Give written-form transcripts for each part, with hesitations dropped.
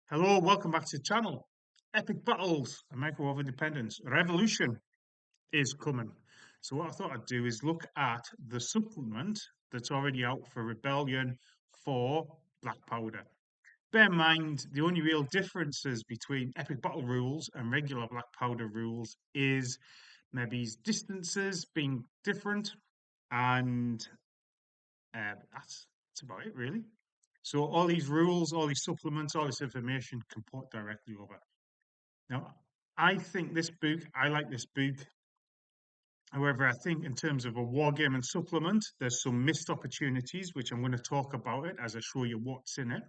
Hello, welcome back to the channel. Epic Battles, American War of Independence, Revolution is coming. So what I thought I'd do is look at the supplement that's already out for Rebellion for Black Powder. Bear in mind, the only real differences between Epic Battle rules and regular Black Powder rules is maybe distances being different, and that's about it really. So all these rules, all these supplements, all this information can port directly over. Now, I like this book. However, I think in terms of a wargaming supplement, there's some missed opportunities, which I'm going to talk about it as I show you what's in it.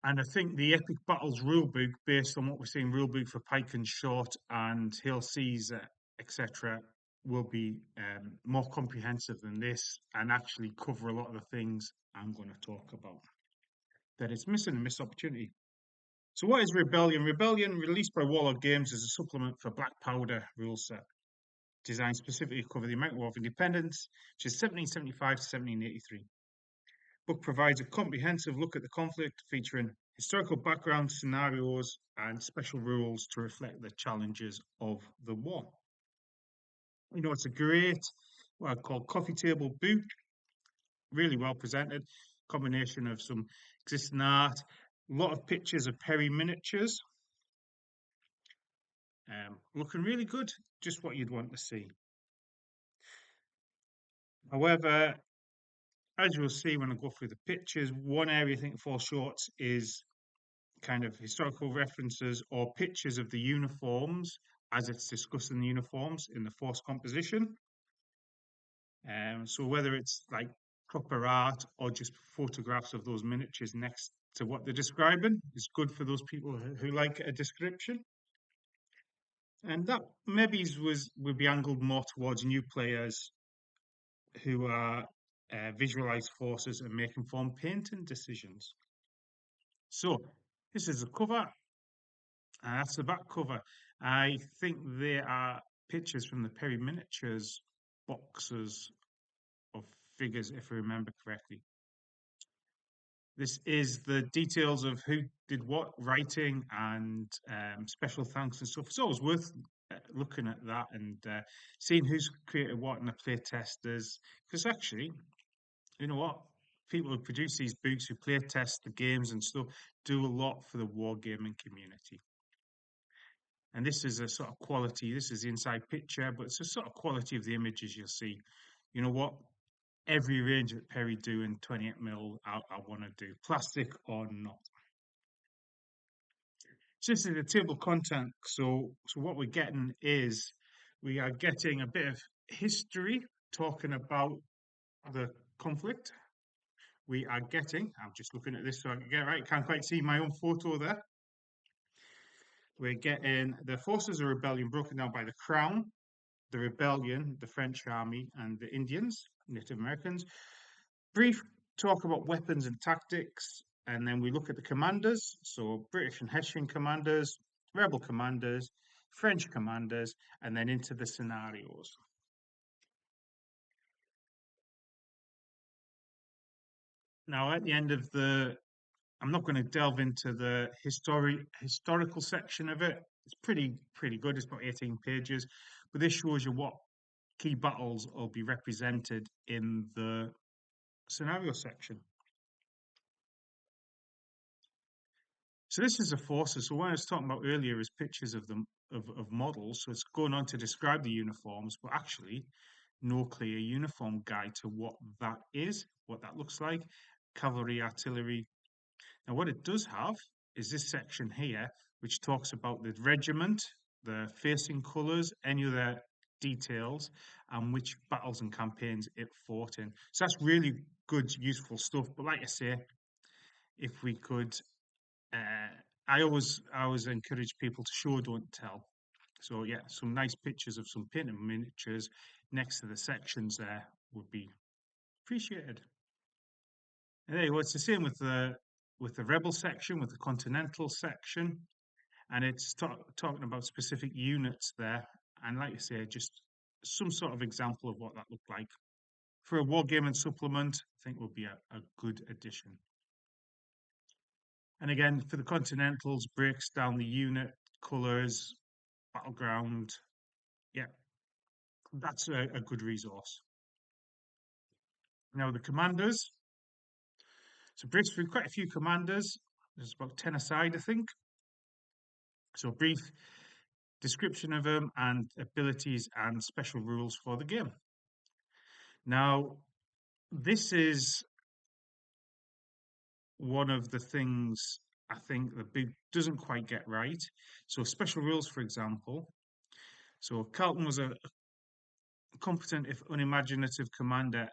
And I think the Epic Battles rulebook, based on what we're seeing, rulebook for Pike and Short and Hail Caesar, etc., will be more comprehensive than this and actually cover a lot of the things I'm going to talk about. That it's missing a missed opportunity. So what is Rebellion? Rebellion, released by Warlord Games, is a supplement for Black Powder rule set, designed specifically to cover the American War of Independence, which is 1775 to 1783. Book provides a comprehensive look at the conflict, featuring historical background, scenarios, and special rules to reflect the challenges of the war. You know, it's a great, what I call coffee table book, really well presented, combination of some existing art, a lot of pictures of Perry miniatures, looking really good, just what you'd want to see. However, as you'll see when I go through the pictures, one area I think falls short is kind of historical references or pictures of the uniforms as it's discussing the uniforms in the force composition. So whether it's like proper art or just photographs of those miniatures next to what they're describing is good for those people who like a description. And that maybe would be angled more towards new players who are visualize forces and make informed painting decisions. So this is the cover, and that's the back cover. I think they are pictures from the Perry Miniatures boxes of figures, if I remember correctly. This is the details of who did what, writing and special thanks and stuff. It's always worth looking at that and seeing who's created what in the play testers. Because actually, you know what? People who produce these books, who play test the games and stuff, do a lot for the wargaming community. And this is a sort of quality. This is the inside picture, but it's a sort of quality of the images you'll see. You know what? Every range that Perry do in 28mm, I want to do, plastic or not. So this is the table content. So what we're getting is we are getting a bit of history talking about the conflict. We are getting, I'm just looking at this so I can get it right, can't quite see my own photo there. We're getting the forces of rebellion broken down by the Crown, the rebellion, the French army, and the Indians, Native Americans. Brief talk about weapons and tactics, and then we look at the commanders, so British and Hessian commanders, rebel commanders, French commanders, and then into the scenarios. Now, at the end of I'm not going to delve into the historical section of it. It's pretty good. It's about 18 pages, but this shows you what key battles will be represented in the scenario section. So this is the forces. So what I was talking about earlier is pictures of them of models. So it's going on to describe the uniforms, but actually no clear uniform guide to what that is, what that looks like. Cavalry, artillery. Now what it does have is this section here, which talks about the regiment, the facing colours, any other details, and which battles and campaigns it fought in. So that's really good, useful stuff. But like I say, if we could I always encourage people to show, don't tell. So yeah, some nice pictures of some painted miniatures next to the sections there would be appreciated. And anyway, it's the same with the rebel section, with the continental section, and it's talking about specific units there. And like I say, just some sort of example of what that looked like. For a wargaming supplement, I think would be a good addition. And again, for the Continentals, breaks down the unit, colours, battleground. Yeah, that's a good resource. Now, the commanders. So, breaks through quite a few commanders. There's about 10 aside, I think. So, brief description of them and abilities and special rules for the game. Now, this is one of the things I think the book doesn't quite get right. So, special rules, for example. So, Carlton was a competent, if unimaginative, commander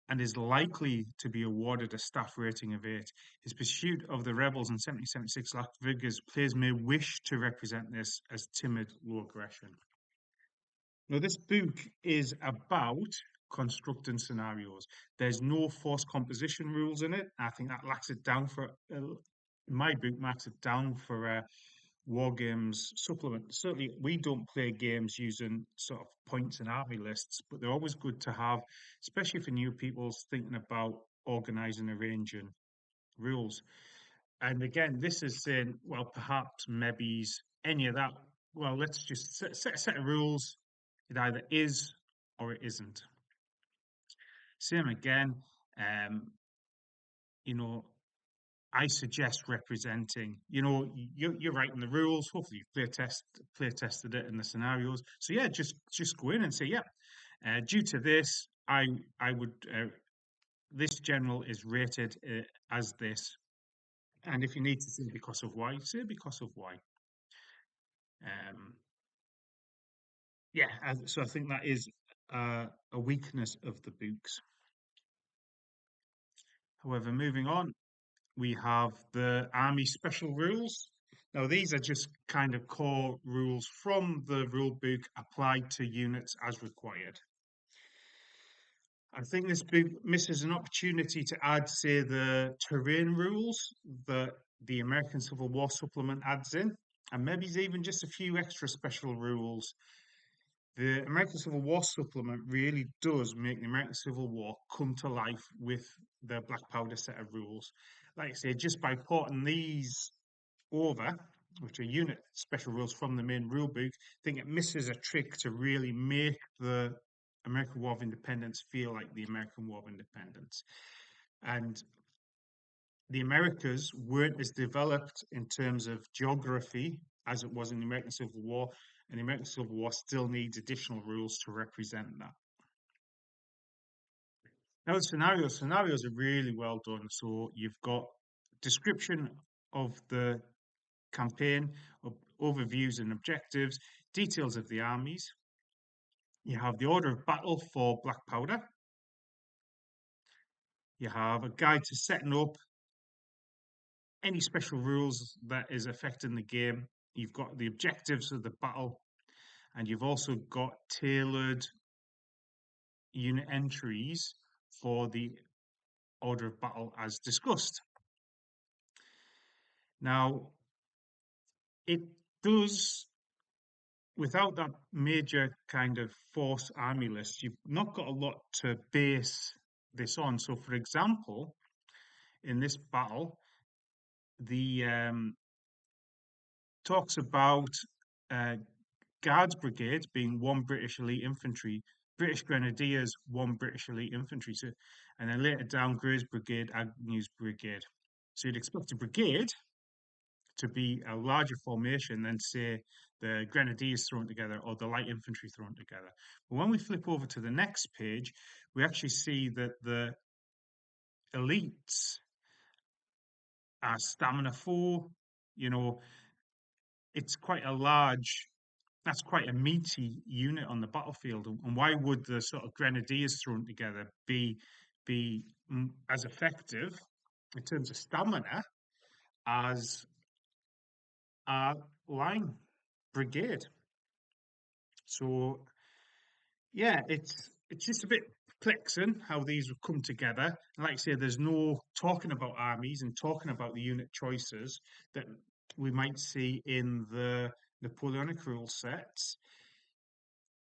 and is likely to be awarded a staff rating of 8. His pursuit of the rebels in 1776 lacked vigors. Players may wish to represent this as timid, low aggression. Now, this book is about constructing scenarios. There's no force composition rules in it. I think that lacks it down for, my book marks it down for war games supplement. Certainly, we don't play games using sort of points and army lists, but they're always good to have, especially for new people thinking about organizing, arranging rules. And again, this is saying, well, perhaps, maybe, any of that. Well, let's just set a set of rules. It either is or it isn't. Same again. Um, you know, I suggest representing. You're writing the rules. Hopefully, you've play tested it in the scenarios. So yeah, just go in and say, yeah. Due to this, I would this general is rated as this, and if you need to say because of why, say because of why. Um, yeah, so I think that is a weakness of the books. However, moving on, we have the Army Special Rules. Now, these are just kind of core rules from the rule book applied to units as required. I think this book misses an opportunity to add, say, the terrain rules that the American Civil War supplement adds in, and maybe even just a few extra special rules. The American Civil War supplement really does make the American Civil War come to life with the black powder set of rules. Like I say, just by porting these over, which are unit special rules from the main rule book, I think it misses a trick to really make the American War of Independence feel like the American War of Independence. And the Americas weren't as developed in terms of geography as it was in the American Civil War, and the American Civil War still needs additional rules to represent that. Now, the scenarios are really well done. So you've got description of the campaign, overviews and objectives, details of the armies. You have the order of battle for black powder. You have a guide to setting up any special rules that is affecting the game. You've got the objectives of the battle, and you've also got tailored unit entries for the order of battle as discussed. Now, it does, without that major kind of force army list, you've not got a lot to base this on. So, for example, in this battle, the talks about uh, Guards Brigade being one British elite infantry, British Grenadiers one British elite infantry, so, and then later down Grey's Brigade, Agnew's Brigade. So you'd expect a brigade to be a larger formation than, say, the Grenadiers thrown together or the light infantry thrown together. But when we flip over to the next page, we actually see that the elites are stamina 4. You know, it's quite a large, that's quite a meaty unit on the battlefield. And why would the sort of Grenadiers thrown together be as effective in terms of stamina as a line brigade? So yeah, it's just a bit perplexing how these have come together. And like I say, there's no talking about armies and talking about the unit choices that we might see in the Napoleonic rule sets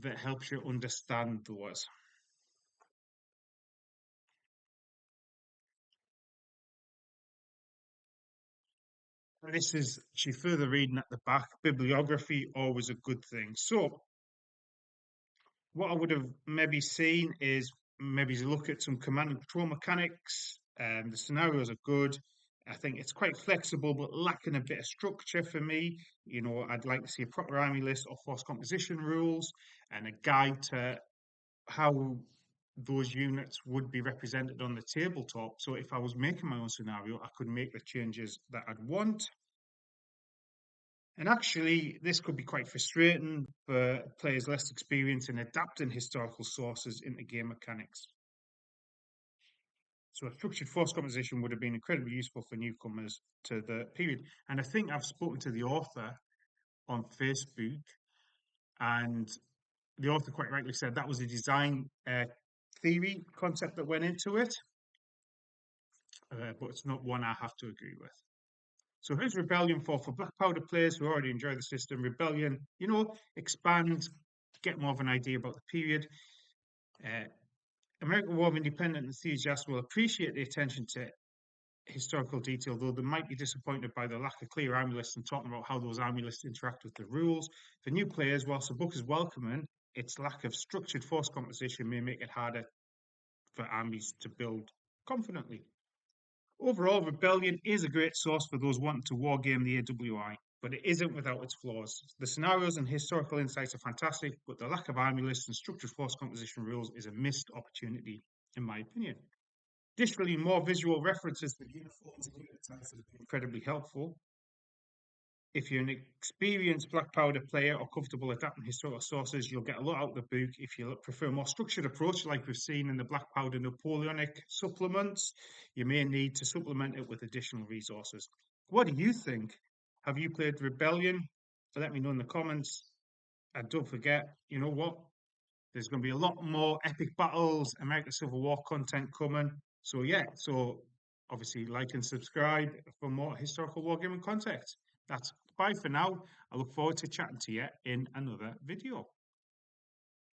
that helps you understand those. And this is actually further reading at the back. Bibliography, always a good thing. So, what I would have maybe seen is maybe to look at some command and control mechanics. The scenarios are good. I think it's quite flexible, but lacking a bit of structure for me. You know, I'd like to see a proper army list or force composition rules and a guide to how those units would be represented on the tabletop. So if I was making my own scenario, I could make the changes that I'd want. And actually, this could be quite frustrating for players less experienced in adapting historical sources into game mechanics. So a structured force composition would have been incredibly useful for newcomers to the period. And I think I've spoken to the author on Facebook, and the author quite rightly said that was a design theory concept that went into it, but it's not one I have to agree with. So here's Rebellion for Black Powder players who already enjoy the system. Rebellion, you know, expand, get more of an idea about the period. Uh, American War of Independence enthusiasts will appreciate the attention to historical detail, though they might be disappointed by the lack of clear army lists and talking about how those army lists interact with the rules. For new players, whilst the book is welcoming, its lack of structured force composition may make it harder for armies to build confidently. Overall, Rebellion is a great source for those wanting to wargame the AWI, but it isn't without its flaws. The scenarios and historical insights are fantastic, but the lack of army lists and structured force composition rules is a missed opportunity, in my opinion. Additionally, more visual references to uniforms and unit types have been incredibly helpful. If you're an experienced Black Powder player or comfortable adapting historical sources, you'll get a lot out of the book. If you prefer a more structured approach, like we've seen in the Black Powder Napoleonic supplements, you may need to supplement it with additional resources. What do you think? Have you played Rebellion? Let me know in the comments. And don't forget, you know what? There's going to be a lot more epic battles, American Civil War content coming. So yeah, so obviously like and subscribe for more historical wargaming content. That's bye for now. I look forward to chatting to you in another video.